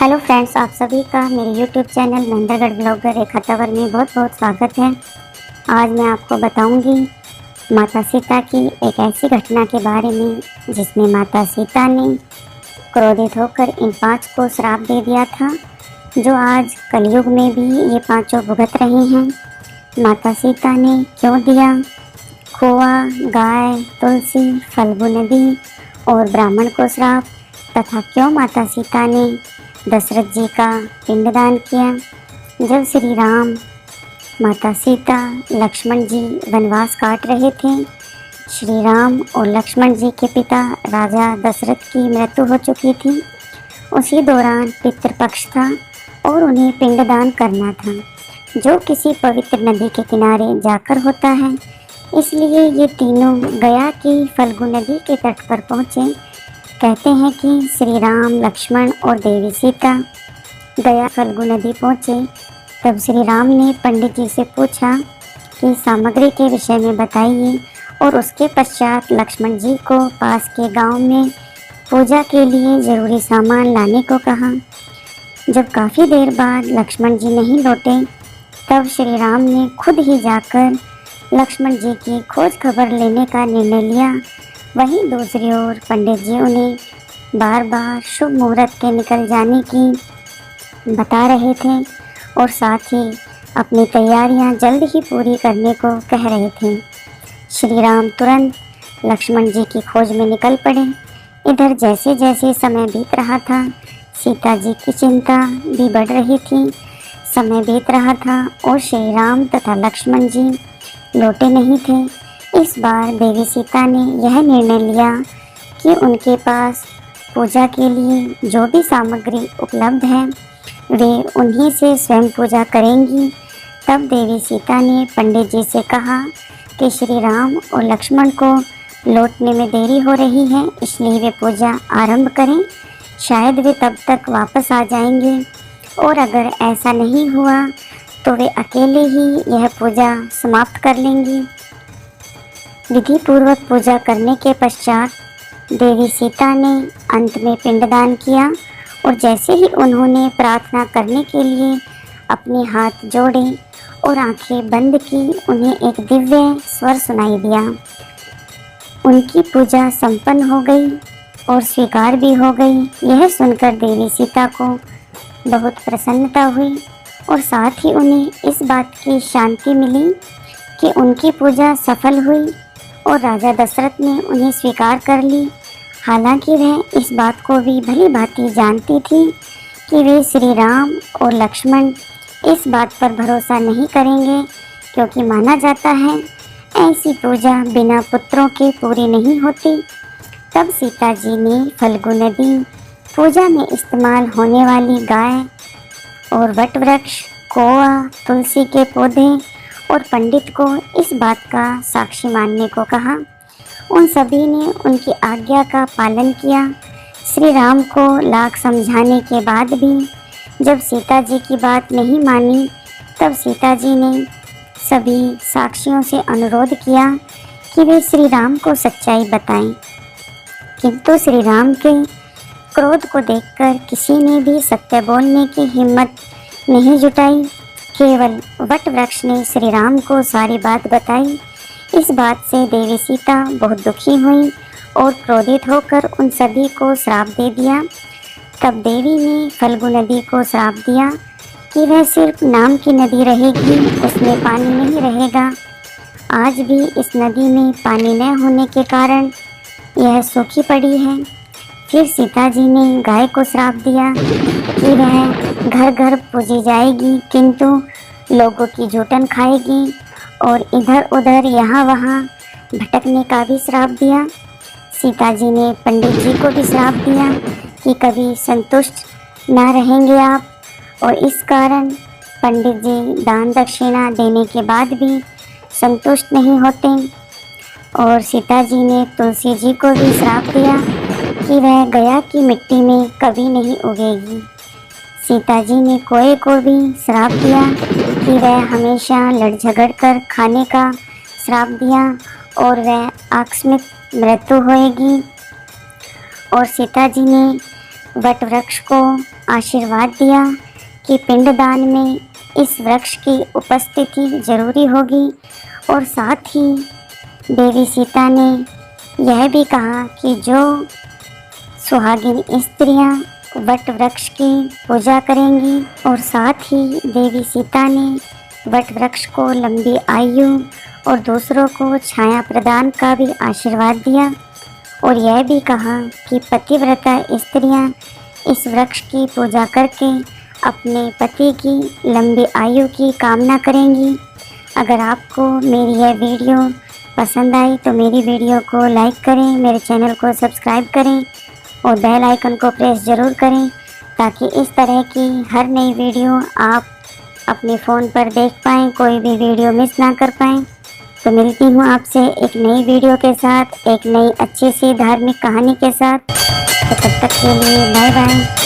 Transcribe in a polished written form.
Hello friends, आप सभी का मेरे यूट्यूब चैनल महेंद्रगढ़ ब्लॉगर रेखा तंवर में बहुत बहुत स्वागत है। आज मैं आपको बताऊंगी माता सीता की एक ऐसी घटना के बारे में जिसमें माता सीता ने क्रोधित होकर इन 5 को श्राप दे दिया था, जो आज कलयुग में भी ये 5 भुगत रहे हैं। माता सीता ने क्यों दिया खोआ, गाय, तुलसी, फल्गु नदी और ब्राह्मण को श्राप, तथा क्यों माता सीता ने दशरथ जी का पिंडदान किया। जब श्री राम, माता सीता, लक्ष्मण जी वनवास काट रहे थे, श्री राम और लक्ष्मण जी के पिता राजा दशरथ की मृत्यु हो चुकी थी। उसी दौरान पितृपक्ष था और उन्हें पिंडदान करना था, जो किसी पवित्र नदी के किनारे जाकर होता है। इसलिए ये तीनों गया की फल्गु नदी के तट पर पहुँचे। कहते हैं कि श्री राम, लक्ष्मण और देवी सीता गया फल्गु नदी पहुँचे। तब श्री राम ने पंडित जी से पूछा कि सामग्री के विषय में बताइए, और उसके पश्चात लक्ष्मण जी को पास के गांव में पूजा के लिए ज़रूरी सामान लाने को कहा। जब काफ़ी देर बाद लक्ष्मण जी नहीं लौटे, तब श्री राम ने खुद ही जाकर लक्ष्मण जी की खोज खबर लेने का निर्णय लिया। वहीं दूसरी ओर पंडित जी उन्हें बार बार शुभ मुहूर्त के निकल जाने की बता रहे थे और साथ ही अपनी तैयारियां जल्द ही पूरी करने को कह रहे थे। श्री राम तुरंत लक्ष्मण जी की खोज में निकल पड़े। इधर जैसे जैसे समय बीत रहा था, सीता जी की चिंता भी बढ़ रही थी। समय बीत रहा था और श्री राम तथा लक्ष्मण जी लौटे नहीं थे। इस बार देवी सीता ने यह निर्णय लिया कि उनके पास पूजा के लिए जो भी सामग्री उपलब्ध है, वे उन्हीं से स्वयं पूजा करेंगी। तब देवी सीता ने पंडित जी से कहा कि श्री राम और लक्ष्मण को लौटने में देरी हो रही है, इसलिए वे पूजा आरंभ करें। शायद वे तब तक वापस आ जाएंगे, और अगर ऐसा नहीं हुआ तो वे अकेले ही यह पूजा समाप्त कर लेंगी। विधि पूर्वक पूजा करने के पश्चात देवी सीता ने अंत में पिंडदान किया, और जैसे ही उन्होंने प्रार्थना करने के लिए अपने हाथ जोड़े और आंखें बंद की, उन्हें एक दिव्य स्वर सुनाई दिया। उनकी पूजा संपन्न हो गई और स्वीकार भी हो गई। यह सुनकर देवी सीता को बहुत प्रसन्नता हुई, और साथ ही उन्हें इस बात की शांति मिली कि उनकी पूजा सफल हुई और राजा दशरथ ने उन्हें स्वीकार कर ली। हालांकि वह इस बात को भी भली भांति जानती थी कि वे श्री राम और लक्ष्मण इस बात पर भरोसा नहीं करेंगे, क्योंकि माना जाता है ऐसी पूजा बिना पुत्रों के पूरी नहीं होती। तब सीता जी ने फल्गु नदी, पूजा में इस्तेमाल होने वाली गाय और वट वृक्ष, कोआ, तुलसी के पौधे और पंडित को इस बात का साक्षी मानने को कहा। उन सभी ने उनकी आज्ञा का पालन किया। श्री राम को लाख समझाने के बाद भी जब सीता जी की बात नहीं मानी, तब सीता जी ने सभी साक्षियों से अनुरोध किया कि वे श्री राम को सच्चाई बताएं। किंतु श्री राम के क्रोध को देखकर किसी ने भी सत्य बोलने की हिम्मत नहीं जुटाई। केवल वट वृक्ष ने श्री राम को सारी बात बताई। इस बात से देवी सीता बहुत दुखी हुई और क्रोधित होकर उन सभी को श्राप दे दिया। तब देवी ने फल्गु नदी को श्राप दिया कि वह सिर्फ नाम की नदी रहेगी, उसमें पानी नहीं रहेगा। आज भी इस नदी में पानी न होने के कारण यह सूखी पड़ी है। फिर सीता जी ने गाय को श्राप दिया कि वह घर घर पूजी जाएगी, किंतु लोगों की जूठन खाएगी, और इधर उधर यहाँ वहाँ भटकने का भी श्राप दिया। सीता जी ने पंडित जी को भी श्राप दिया कि कभी संतुष्ट ना रहेंगे आप, और इस कारण पंडित जी दान दक्षिणा देने के बाद भी संतुष्ट नहीं होते। और सीता जी ने तुलसी जी को भी श्राप दिया कि वह गया की मिट्टी में कभी नहीं उगेगी। सीता जी ने कोए को भी श्राप दिया कि वह हमेशा लड़ झगड़ कर खाने का श्राप दिया और वह आकस्मिक मृत्यु होएगी। और सीता जी ने वट वृक्ष को आशीर्वाद दिया कि पिंडदान में इस वृक्ष की उपस्थिति जरूरी होगी और साथ ही देवी सीता ने यह भी कहा कि जो सुहागिन स्त्रियां वट वृक्ष की पूजा करेंगी और साथ ही देवी सीता ने वट वृक्ष को लंबी आयु और दूसरों को छाया प्रदान का भी आशीर्वाद दिया और यह भी कहा कि पतिव्रता स्त्रियां इस वृक्ष की पूजा करके अपने पति की लंबी आयु की कामना करेंगी। अगर आपको मेरी यह वीडियो पसंद आई तो मेरी वीडियो को लाइक करें, मेरे चैनल को सब्सक्राइब करें और बेल आइकन को प्रेस ज़रूर करें ताकि इस तरह की हर नई वीडियो आप अपने फ़ोन पर देख पाएँ, कोई भी वीडियो मिस ना कर पाएँ। तो मिलती हूँ आपसे एक नई वीडियो के साथ, एक नई अच्छी सी धार्मिक कहानी के साथ। तो तब तक के लिए बाय बाय।